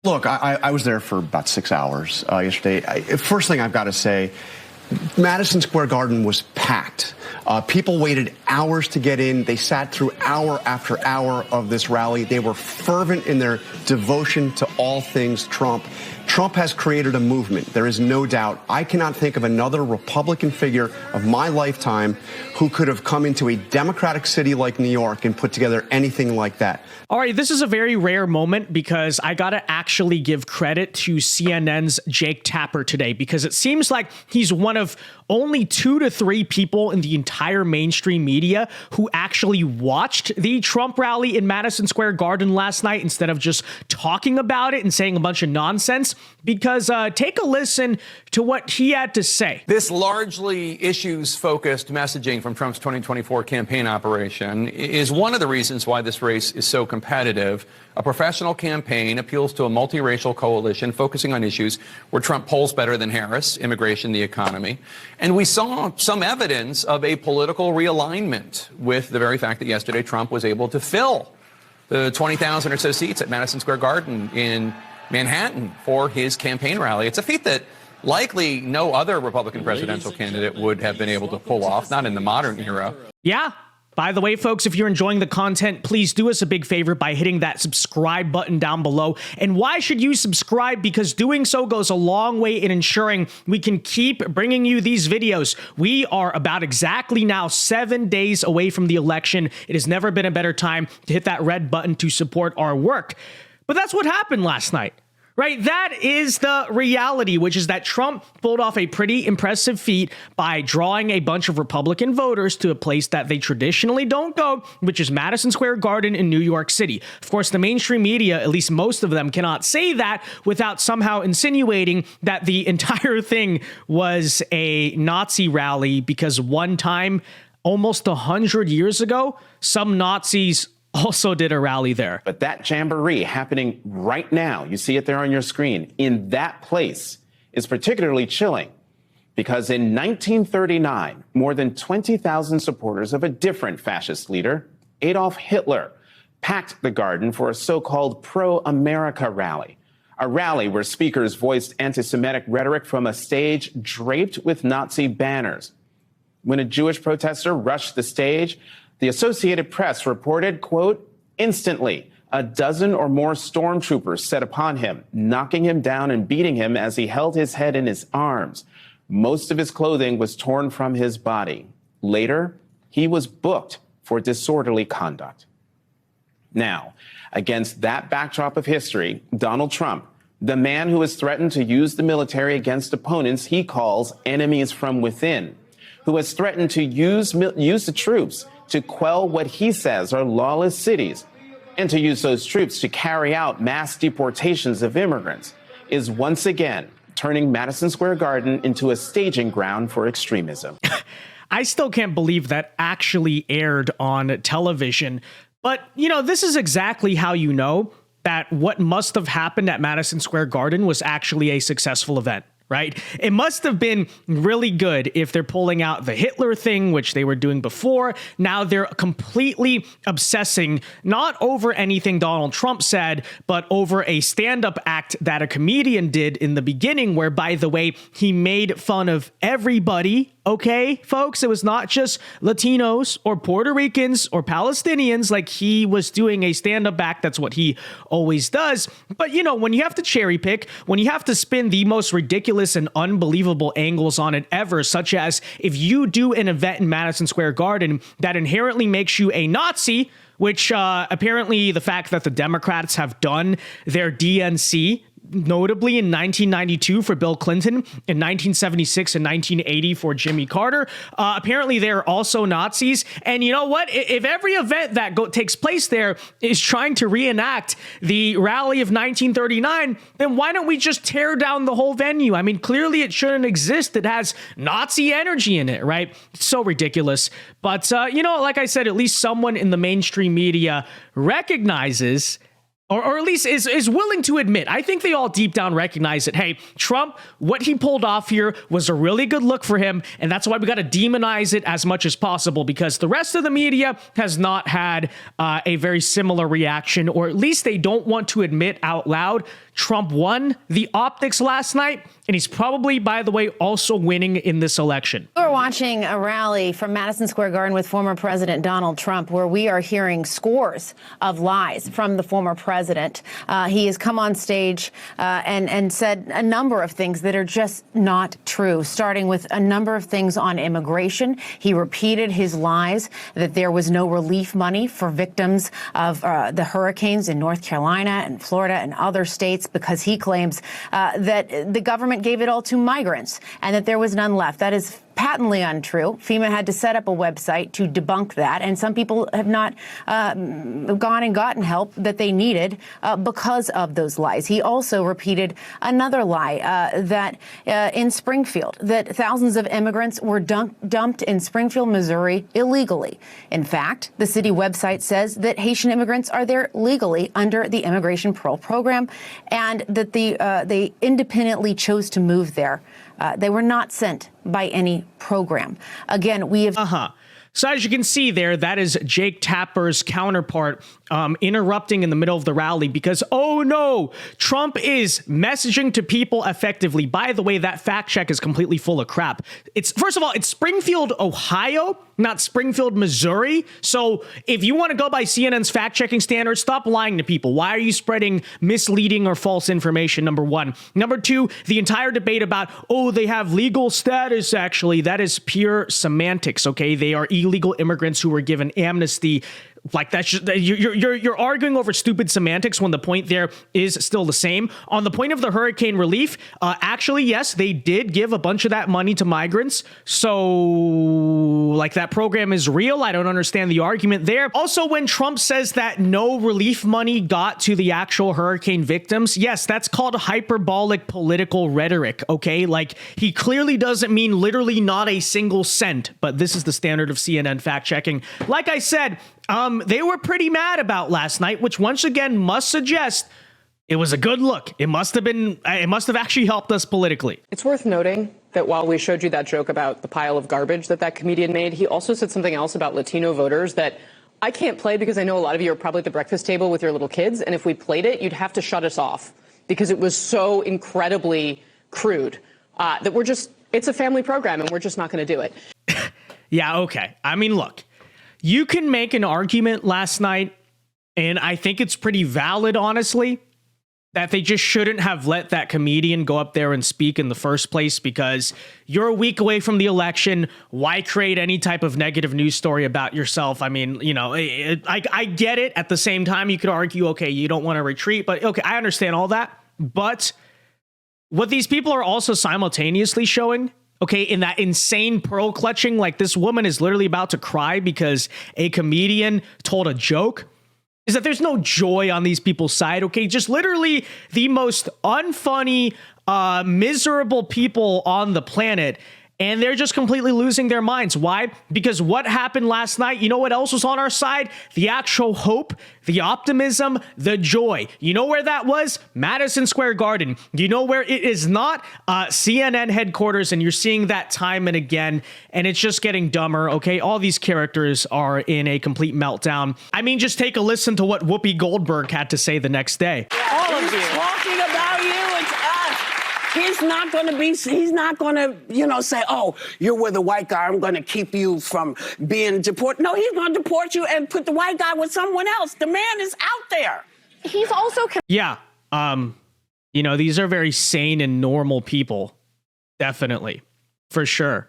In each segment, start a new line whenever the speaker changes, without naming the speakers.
Look, I was there for about 6 hours yesterday. First thing I've got to say, Madison Square Garden was packed. People waited hours to get in. They sat through hour after hour of this rally. They were fervent in their devotion to all things Trump. Trump has created a movement. There is no doubt. I cannot think of another Republican figure of my lifetime who could have come into a Democratic city like New York and put together anything like that.
All right, this is a very rare moment because I got to actually give credit to CNN's Jake Tapper today, because it seems like he's one of only 2 to 3 people in the entire mainstream media who actually watched the Trump rally in Madison Square Garden last night instead of just talking about it and saying a bunch of nonsense. Because take a listen to what he had to say.
This largely issues-focused messaging from Trump's 2024 campaign operation is one of the reasons why this race is so competitive. A professional campaign appeals to a multiracial coalition focusing on issues where Trump polls better than Harris: immigration, the economy. And we saw some evidence of a political realignment with the very fact that yesterday Trump was able to fill the 20,000 or so seats at Madison Square Garden in Manhattan for his campaign rally. It's a feat that likely no other Republican presidential candidate would have been able to pull off, not in the modern era.
Yeah. By the way, folks, if you're enjoying the content, please do us a big favor by hitting that subscribe button down below. And why should you subscribe? Because doing so goes a long way in ensuring we can keep bringing you these videos. We are about exactly now 7 days away from the election. It has never been a better time to hit that red button to support our work. But that's what happened last night, right? That is the reality, which is that Trump pulled off a pretty impressive feat by drawing a bunch of Republican voters to a place that they traditionally don't go, which is Madison Square Garden in New York City. Of course, the mainstream media, at least most of them, cannot say that without somehow insinuating that the entire thing was a Nazi rally, because one time, almost 100 years ago, some Nazis also did a rally there.
But that jamboree happening right now, you see it there on your screen, in that place is particularly chilling because in 1939, more than 20,000 supporters of a different fascist leader, Adolf Hitler, packed the garden for a so-called pro-America rally, a rally where speakers voiced anti-Semitic rhetoric from a stage draped with Nazi banners. When a Jewish protester rushed the stage, the Associated Press reported, quote, instantly, a dozen or more stormtroopers set upon him, knocking him down and beating him as he held his head in his arms. Most of his clothing was torn from his body. Later, he was booked for disorderly conduct. Now, against that backdrop of history, Donald Trump, the man who has threatened to use the military against opponents he calls enemies from within, who has threatened to use the troops to quell what he says are lawless cities, and to use those troops to carry out mass deportations of immigrants, is once again turning Madison Square Garden into a staging ground for extremism.
I still can't believe that actually aired on television. But, you know, this is exactly how you know that what must have happened at Madison Square Garden was actually a successful event. Right? It must have been really good if they're pulling out the Hitler thing, which they were doing before. Now they're completely obsessing not over anything Donald Trump said, but over a stand-up act that a comedian did in the beginning, where, by the way, he made fun of everybody. Okay, folks, it was not just Latinos or Puerto Ricans or Palestinians. Like, he was doing a stand-up act. That's what he always does. But, you know, when you have to cherry pick, when you have to spin the most ridiculous and unbelievable angles on it ever, such as if you do an event in Madison Square Garden that inherently makes you a Nazi, which apparently the fact that the Democrats have done their DNC, notably in 1992 for Bill Clinton, in 1976 and 1980 for Jimmy Carter. Apparently, they're also Nazis. And you know what? If every event that takes place there is trying to reenact the rally of 1939, then why don't we just tear down the whole venue? I mean, clearly it shouldn't exist. It has Nazi energy in it, right? It's so ridiculous. But, you know, like I said, at least someone in the mainstream media recognizes, or at least is willing to admit. I think they all deep down recognize that, hey, Trump, what he pulled off here was a really good look for him, and that's why we got to demonize it as much as possible, because the rest of the media has not had a very similar reaction, or at least they don't want to admit out loud Trump won the optics last night, and he's probably, by the way, also winning in this election.
We're watching a rally from Madison Square Garden with former President Donald Trump, where we are hearing scores of lies from the former president. He has come on stage and said a number of things that are just not true, starting with a number of things on immigration. He repeated his lies that there was no relief money for victims of the hurricanes in North Carolina and Florida and other states, because he claims that the government gave it all to migrants and that there was none left. That is patently untrue. FEMA had to set up a website to debunk that, and some people have not gone and gotten help that they needed because of those lies. He also repeated another lie that in Springfield, that thousands of immigrants were dumped in Springfield, Missouri illegally. In fact, the city website says that Haitian immigrants are there legally under the Immigration Parole Program, and that they independently chose to move there. They were not sent by any program. Again, we have...
So as you can see there, that is Jake Tapper's counterpart interrupting in the middle of the rally because, oh no, Trump is messaging to people effectively. By the way, that fact check is completely full of crap. First of all, it's Springfield, Ohio, not Springfield, Missouri. So if you want to go by CNN's fact checking standards, stop lying to people. Why are you spreading misleading or false information? Number one. Number two, the entire debate about, oh, they have legal status. Actually, that is pure semantics. Okay, they are illegal immigrants who were given amnesty. Like that's just, you're arguing over stupid semantics when the point there is still the same. On the point of the hurricane relief, actually, yes, they did give a bunch of that money to migrants. So like that program is real. I don't understand the argument there. Also, when Trump says that no relief money got to the actual hurricane victims, yes, that's called hyperbolic political rhetoric. Okay, like he clearly doesn't mean literally not a single cent, but this is the standard of CNN fact checking. Like I said, they were pretty mad about last night, which once again must suggest it was a good look. It must have actually helped us politically.
It's worth noting that while we showed you that joke about the pile of garbage that comedian made, he also said something else about Latino voters that I can't play because I know a lot of you are probably at the breakfast table with your little kids. And if we played it, you'd have to shut us off because it was so incredibly crude that it's a family program and we're just not going to do it.
Yeah, okay. I mean, look. You can make an argument last night, and I think it's pretty valid, honestly, that they just shouldn't have let that comedian go up there and speak in the first place because you're a week away from the election. Why create any type of negative news story about yourself? I mean, you know, I get it. At the same time, you could argue, okay, you don't want to retreat, but okay, I understand all that. But what these people are also simultaneously showing, okay, in that insane pearl clutching, like this woman is literally about to cry because a comedian told a joke, is that there's no joy on these people's side, okay? Just literally the most unfunny, miserable people on the planet. And they're just completely losing their minds. Why? Because what happened last night, you know what else was on our side? The actual hope, the optimism, the joy. You know where that was? Madison Square Garden. You know where it is not? CNN headquarters, and you're seeing that time and again, and it's just getting dumber, okay? All these characters are in a complete meltdown. I mean, just take a listen to what Whoopi Goldberg had to say the next day.
All of you. Talking about you, it's us. He's not going to, say, oh, you're with a white guy, I'm going to keep you from being deported. No, he's going to deport you and put the white guy with someone else. The man is out there.
He's also...
Yeah. These are very sane and normal people. Definitely. For sure.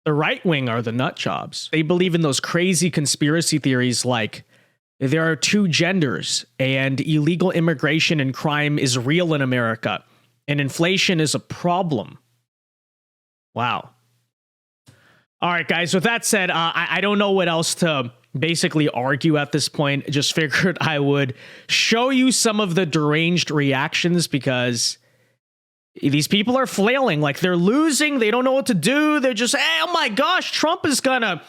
The right wing are the nut jobs. They believe in those crazy conspiracy theories like there are two genders and illegal immigration and crime is real in America. And inflation is a problem. Wow. All right, guys. With that said, I don't know what else to basically argue at this point. Just figured I would show you some of the deranged reactions because these people are flailing. Like they're losing. They don't know what to do. They're just, hey, oh my gosh, Trump is gonna...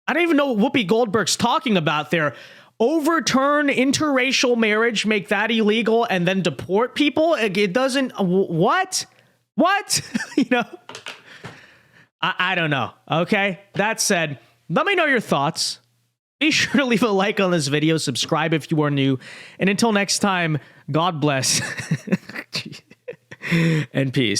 I don't even know what Whoopi Goldberg's talking about there. Overturn interracial marriage, make that illegal, and then deport people? It doesn't... What? I don't know. Okay? That said, let me know your thoughts. Be sure to leave a like on this video, subscribe if you are new, and until next time, God bless and peace.